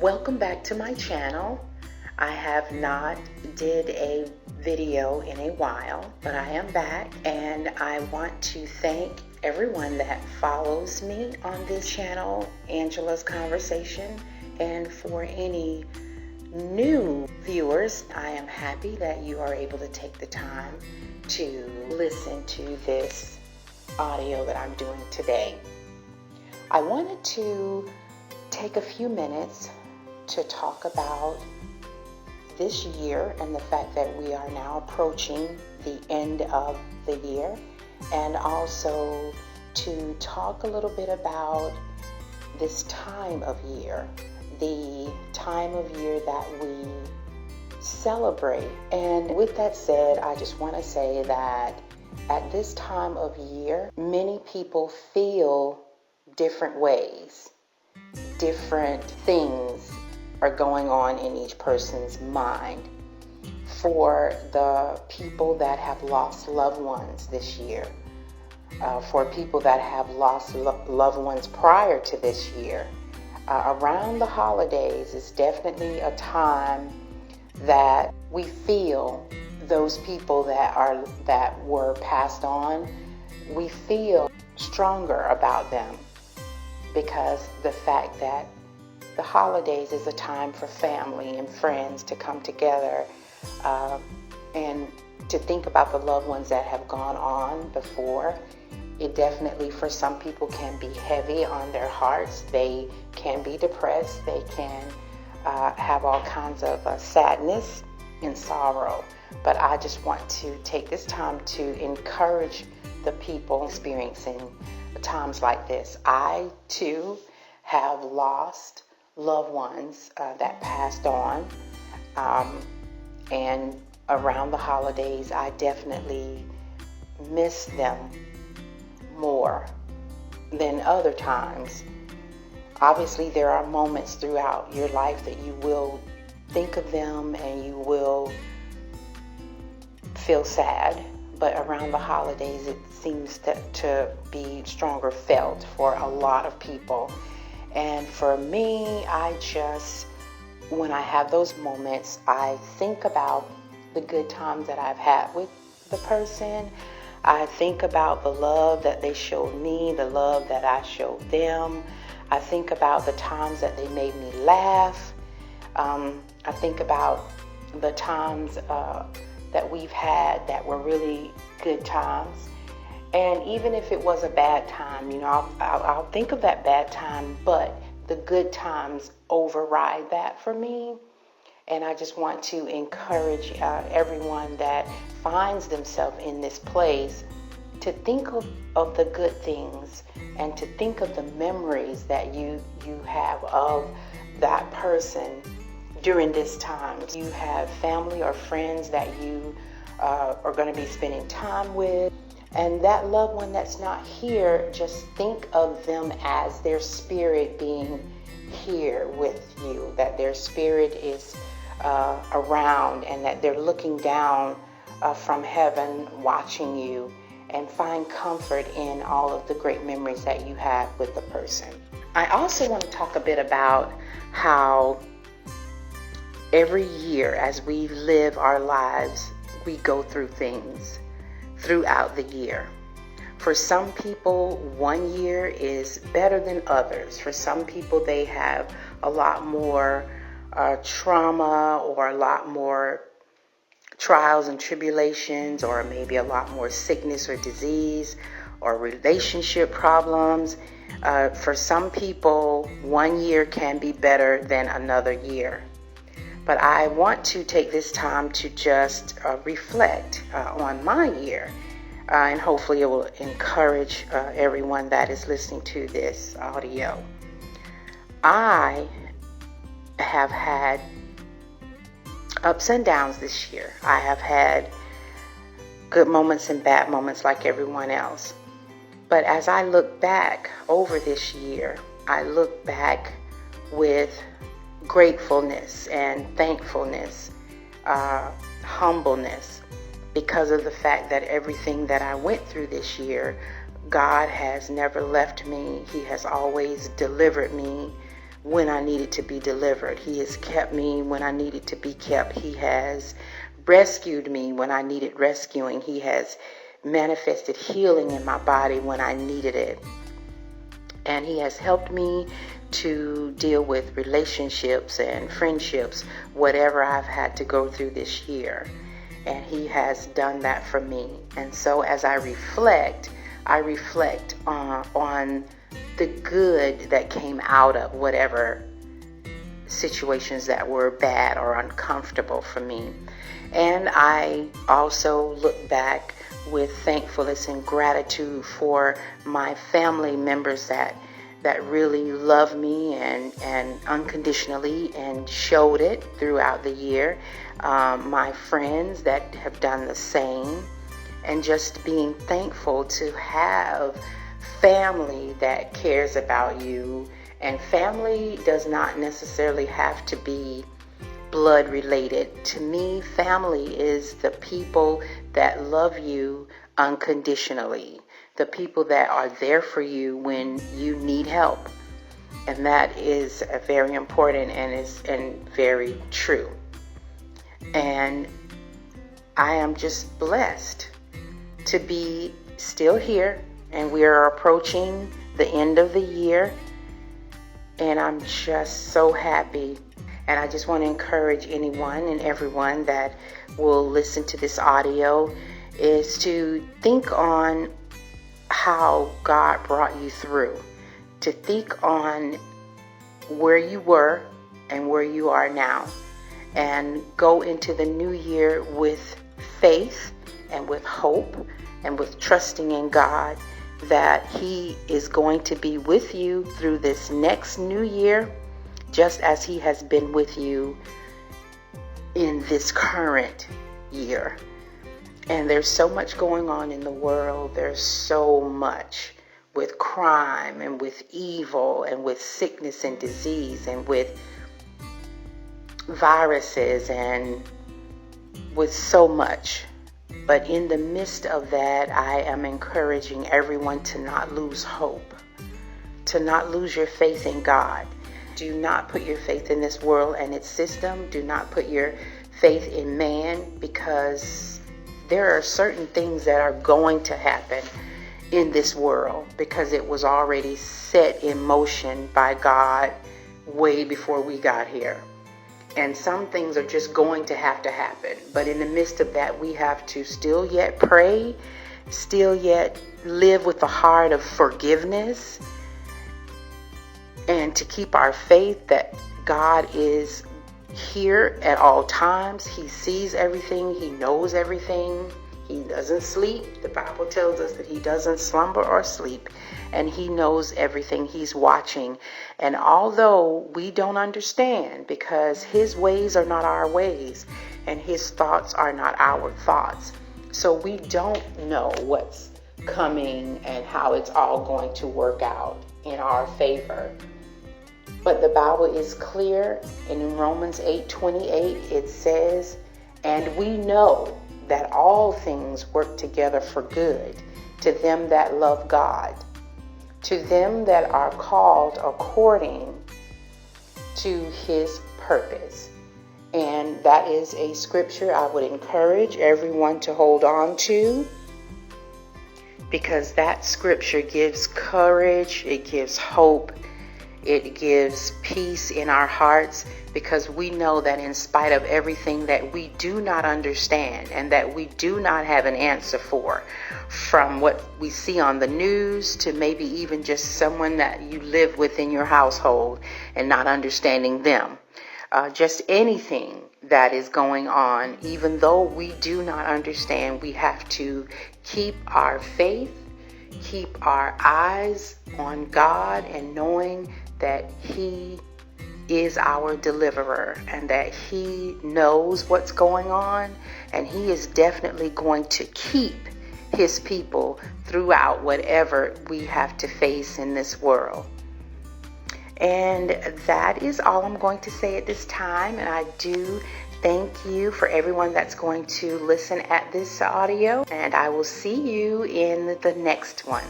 Welcome back to my channel. I have not did a video in a while, but I am back and I want to thank everyone that follows me on this channel, Angela's Conversation, and for any new viewers, I am happy that you are able to take the time to listen to this audio that I'm doing today. I wanted to take a few minutes to talk about this year and the fact that we are now approaching the end of the year, and also to talk a little bit about this time of year, the time of year that we celebrate. And with that said, I just want to say that at this time of year, many people feel different ways. Different things are going on in each person's mind. For the people that have lost loved ones this year, for people that have lost loved ones prior to this year, around the holidays is definitely a time that we feel those people that were passed on, we feel stronger about them, because the fact that the holidays is a time for family and friends to come together and to think about the loved ones that have gone on before. It definitely, for some people, can be heavy on their hearts. They can be depressed. They can have all kinds of sadness and sorrow. But I just want to take this time to encourage the people experiencing times like this. I, too, have lost loved ones that passed on. And around the holidays, I definitely miss them more than other times. Obviously, there are moments throughout your life that you will think of them and you will feel sad, but around the holidays it seems to be stronger felt for a lot of people. And for me, when I have those moments, I think about the good times that I've had with the person. I think about the love that they showed me, the love that I showed them. I think about the times that they made me laugh. I think about the times that we've had that were really good times. And even if it was a bad time, I'll think of that bad time, but the good times override that for me. And I just want to encourage everyone that finds themselves in this place to think of the good things and to think of the memories that you have of that person during this time. You have family or friends that you are going to be spending time with. And that loved one that's not here, just think of them as their spirit being here with you, that their spirit is around and that they're looking down from heaven watching you, and find comfort in all of the great memories that you have with the person. I also want to talk a bit about how every year as we live our lives, we go through things throughout the year. For some people, one year is better than others. For some people, they have a lot more trauma or a lot more trials and tribulations, or maybe a lot more sickness or disease or relationship problems. For some people, one year can be better than another year. But I want to take this time to just reflect on my year, and hopefully it will encourage everyone that is listening to this audio. I have had ups and downs this year. I have had good moments and bad moments like everyone else. But as I look back over this year, I look back with gratefulness and thankfulness, humbleness, because of the fact that everything that I went through this year, God has never left me. He has always delivered me when I needed to be delivered. He has kept me when I needed to be kept. He has rescued me when I needed rescuing. He has manifested healing in my body when I needed it. And He has helped me to deal with relationships and friendships, whatever I've had to go through this year. And He has done that for me. And so as I reflect on the good that came out of whatever situations that were bad or uncomfortable for me. And I also look back with thankfulness and gratitude for my family members that really love me and unconditionally and showed it throughout the year. My friends that have done the same, and just being thankful to have family that cares about you. And family does not necessarily have to be blood related. To me, family is the people that love you unconditionally, the people that are there for you when you need help. And that is very important and very true. And I am just blessed to be still here, and we are approaching the end of the year, and I'm just so happy. And I just want to encourage anyone and everyone that will listen to this audio is to think on how God brought you through, to think on where you were and where you are now, and go into the new year with faith and with hope and with trusting in God that He is going to be with you through this next new year, just as He has been with you in this current year. And there's so much going on in the world. There's so much with crime and with evil and with sickness and disease and with viruses and with so much. But in the midst of that, I am encouraging everyone to not lose hope, to not lose your faith in God. Do not put your faith in this world and its system. Do not put your faith in man, because there are certain things that are going to happen in this world because it was already set in motion by God way before we got here. And some things are just going to happen. But in the midst of that, we have to still yet pray, still yet live with a heart of forgiveness, and to keep our faith that God is here at all times. He sees everything. He knows everything. He doesn't sleep. The Bible tells us that He doesn't slumber or sleep, and He knows everything. He's watching. And although we don't understand, because His ways are not our ways and His thoughts are not our thoughts, so we don't know what's coming and how it's all going to work out in our favor. But the Bible is clear, and in Romans 8:28 it says, "And we know that all things work together for good to them that love God, to them that are called according to His purpose." And that is a scripture I would encourage everyone to hold on to, because that scripture gives courage, it gives hope, it gives peace in our hearts, because we know that in spite of everything that we do not understand and that we do not have an answer for, from what we see on the news to maybe even just someone that you live with in your household and not understanding them, just anything that is going on, even though we do not understand, we have to keep our faith, keep our eyes on God, and knowing that He is our deliverer and that He knows what's going on, and He is definitely going to keep His people throughout whatever we have to face in this world. And that is all I'm going to say at this time. And I do thank you for everyone that's going to listen at this audio, and I will see you in the next one.